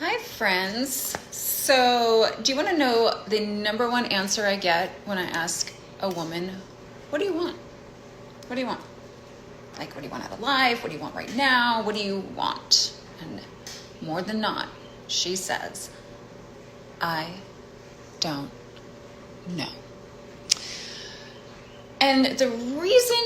Hi, friends. So, do you want to know the number one answer I get when I ask a woman, what do you want? What do you want? Like, what do you want out of life? What do you want right now? What do you want? And more than not, she says, I don't know. And the reason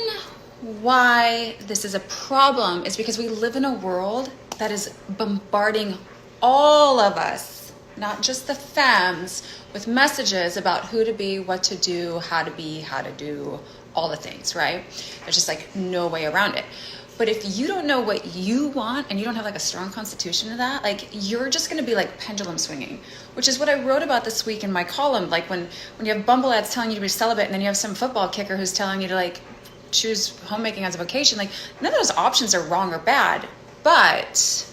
why this is a problem is because we live in a world that is bombarding all of us, not just the femmes, with messages about who to be, what to do, how to do all the things, right? There's just like no way around it. But if you don't know what you want and you don't have like a strong constitution to that, like you're just going to be like pendulum swinging, which is what I wrote about this week in my column. Like when you have Bumble ads telling you to be celibate and then you have some football kicker who's telling you to like choose homemaking as a vocation, like none of those options are wrong or bad. But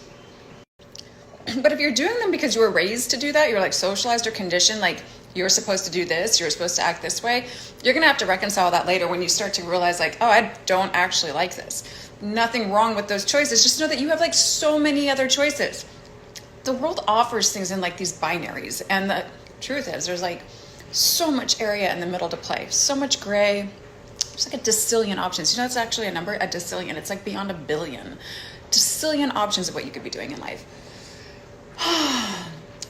if you're doing them because you were raised to do that, you're like socialized or conditioned, like you're supposed to do this, you're supposed to act this way, you're going to have to reconcile that later when you start to realize like, oh, I don't actually like this. Nothing wrong with those choices. Just know that you have like so many other choices. The world offers things in like these binaries. And the truth is there's like so much area in the middle to play, so much gray. There's like a decillion options. You know, it's actually a number, a decillion. It's like beyond a billion. Decillion options of what you could be doing in life.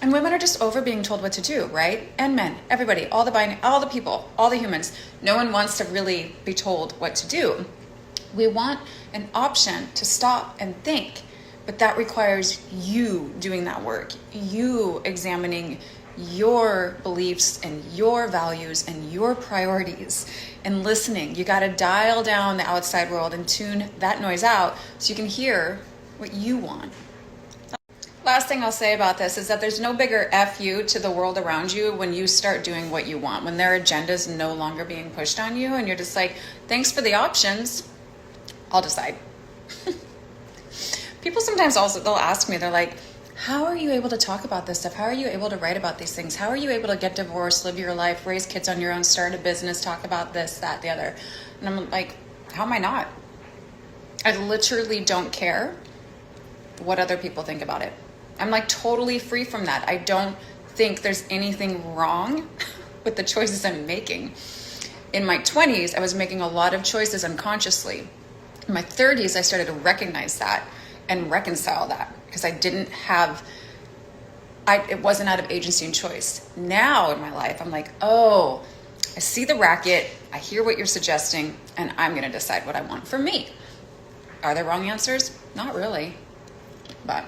And women are just over being told what to do, right? And men, everybody, all the people, all the humans. No one wants to really be told what to do. We want an option to stop and think, but that requires you doing that work, you examining your beliefs and your values and your priorities and listening. You got to dial down the outside world and tune that noise out so you can hear what you want. Last thing I'll say about this is that there's no bigger F you to the world around you when you start doing what you want, when their agenda is no longer being pushed on you and you're just like, thanks for the options, I'll decide. People sometimes also, they'll ask me, they're like, how are you able to talk about this stuff? How are you able to write about these things? How are you able to get divorced, live your life, raise kids on your own, start a business, talk about this, that, the other? And I'm like, how am I not? I literally don't care what other people think about it. I'm like totally free from that. I don't think there's anything wrong with the choices I'm making. In my 20s, I was making a lot of choices unconsciously. In my 30s, I started to recognize that and reconcile that because it wasn't out of agency and choice. Now in my life, I'm like, oh, I see the racket, I hear what you're suggesting, and I'm going to decide what I want for me. Are there wrong answers? Not really, but